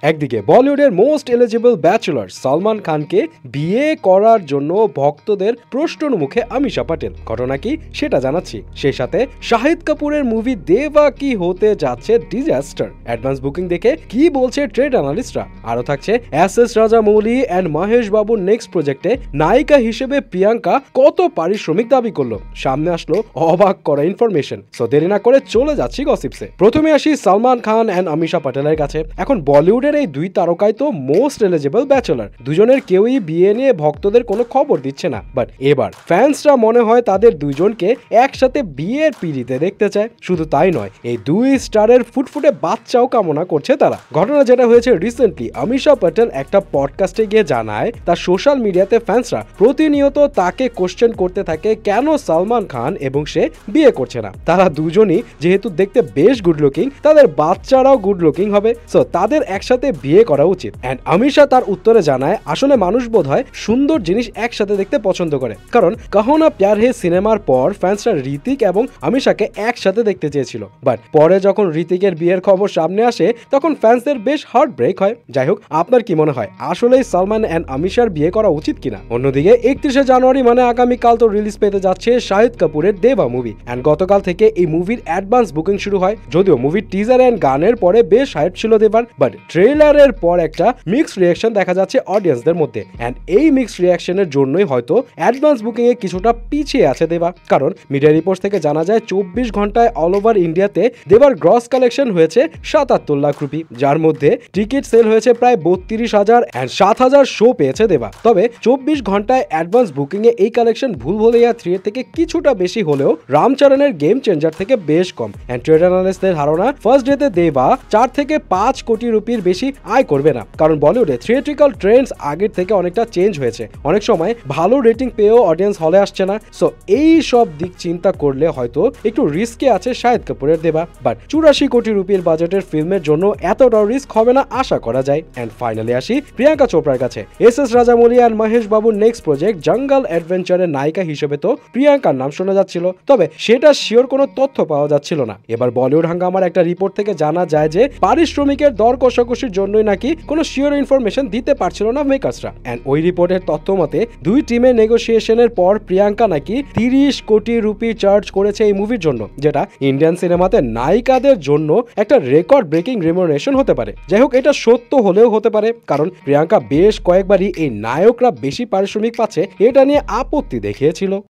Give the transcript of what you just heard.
একদিকে বলিউডের most eligible bachelor Salman খানকে বিয়ে করার জন্য ভক্তদের প্রশ্নের মুখে আমিষা পাটেল। ঘটনা কি সেটা জানাচ্ছি। সেই সাথে শাহিদ কাপুরের মুভি দেবা কি হতে যাচ্ছে ডিজাস্টার, অ্যাডভান্স বুকিং দেখে কি বলছে ট্রেড অ্যানালিস্টরা। আরো থাকছে এস রাজামৌলি অ্যান্ড মহেশ বাবুর নেক্সট প্রজেক্টে নায়িকা হিসেবে প্রিয়াঙ্কা কত পারিশ্রমিক দাবি করলো। সামনে আসলো অবাক করা ইনফরমেশন। সো দেরি না করে চলে যাচ্ছি গসিপসে। প্রথমে আসি সালমান খান অ্যান্ড আমিষা পাটেলের কাছে। এখন বলিউডের এই দুই তারকাই তো মোস্ট এলিজিবল ব্যাচেলর। দুজনের কেউই বিয়ে নিয়ে ভক্তদের কোনো খবর দিচ্ছে না, বাট এবার ফ্যান্সরা মনে হয় তাদের দুইজনকে একসাথে বিয়ের পিড়িতে দেখতে চায়। শুধু তাই নয়, এই দুই স্টারের ফুটফুটে বাচ্চাও কামনা করছে তারা। ঘটনা যেটা হয়েছে রিসেন্টলি, আমিষা পাটেল একটা পডকাস্টে গিয়ে জানায় তার সোশ্যাল মিডিয়াতে ফ্যান্সরা প্রতিনিয়ত তাকে কোশ্চেন করতে থাকে কেন সালমান খান এবং সে বিয়ে করছে না। তারা দুজনই যেহেতু দেখতে বেশ গুড লুকিং, তাদের বাচ্চারাও গুড লুকিং হবে, সো তাদের একসাথে বিয়ে করা উচিত। এন্ড আমিষা তার উত্তরে জানায় আসলে মানুষ বোধহয় সুন্দর জিনিস একসাথে দেখতে পছন্দ করে, কারণ কাহো না প্যার হে সিনেমার পর ফ্যান্সরা ঋতিক এবং আমিষাকে একসাথে দেখতে চেয়েছিল, বাট পরে যখন ঋতিকের বিয়ের খবর সামনে আসে তখন ফ্যান্সদের বেশ হার্ট ব্রেক হয়। যাই হোক, আপনার কি মনে হয় আসলেই সালমান এন্ড আমিষার বিয়ে করা উচিত কিনা? অন্যদিকে 31শে জানুয়ারি মানে আগামীকাল তো রিলিজ পেতে যাচ্ছে শাহিদ কাপুরের দেবা মুভি, এন্ড গতকাল থেকে এই মুভির অ্যাডভান্স বুকিং শুরু হয়। যদিও মুভির টিজার এন্ড গানের পরে বেশ হাইপ ছিল দেবার, বাট ট্রেলারের পর একটা মিক্সড রিঅ্যাকশন দেখা যাচ্ছে অডিয়েন্সদের মধ্যে, এন্ড এই মিক্সড রিঅ্যাকশনের জন্যই হয়তো অ্যাডভান্স বুকিং এ কিছুটা পিছিয়ে আছে দেবা। কারণ মিডিয়া রিপোর্টস থেকে জানা যায় 24 ঘন্টায় অল ওভার ইন্ডিয়াতে দেবার গ্রস কালেকশন হয়েছে 77 লাখ রুপি, যার মধ্যে টিকিট সেল হয়েছে প্রায় 32,000 এন্ড 7,000 শো পেয়েছে দেবা। তবে 24 ঘন্টায় অ্যাডভান্স বুকিং এ এই কালেকশন ভুলভুলাইয়া 3 এর থেকে কিছুটা বেশি হলেও রামচরণের গেম চেঞ্জার থেকে বেশ কম। এন্ড ট্রেড অ্যানালিস্টদের ধারণা ফার্স্ট ডেতে দেবা 4 থেকে 5 কোটি রুপির বেশি আয় করবে না, কারণ বলিউডে থিয়েট্রিক্যাল ট্রেন্ডস আগের থেকে অনেকটা চেঞ্জ হয়েছে। অনেক সময় ভালো রেটিং পেয়েও অডিয়েন্স হলে আসছে না, সো এই সব দিক চিন্তা করলে হয়তো একটু রিস্কে আছে শাহিদ কাপুরের দেবা। বাট 84 কোটি রুপির বাজেটের ফিল্মের জন্য এতটাও রিস্ক হবে না আশা করা যায়। এন্ড ফাইনালি আসি প্রিয়াঙ্কা চোপড়ার কাছে। এস রাজামৌলি আর মহেশ বাবুর নেক্সট প্রজেক্ট জঙ্গল অ্যাডভেঞ্চারের নায়িকা হিসেবে তো প্রিয়াঙ্কার নাম শোনা যাচ্ছিল, তবে সেটা শিওর কোনো তথ্য পাওয়া যাচ্ছিল না। এবার বলিউড হাঙ্গামার একটা রিপোর্ট থেকে জানা যায় যে পারিশ্রমিকের দর কষাকষির জন্যই নাকি কোনো শিওর ইনফরমেশন দিতে পারছিল না মেকার্সরা। এন্ড ওই রিপোর্টের তথ্য মতে দুই টিমের নেগোসিয়েশনের পর প্রিয়াঙ্কা নাকি 30 কোটি রুপি চার্জ করেছে এই মুভির জন্য, যেটা ইন্ডিয়ান সিনেমাতে নায়িকাদের জন্য একটা রেকর্ড ব্রেকিং রেমুনারেশন হতে পারে। যাই হোক, এটা সত্য হলেও হতে পারে, কারণ প্রিয়াঙ্কা বেশ কয়েকবারই এই নায়করা বেশি পারিশ্রমিক পাচ্ছে এটা নিয়ে আপত্তি দেখিয়েছিল।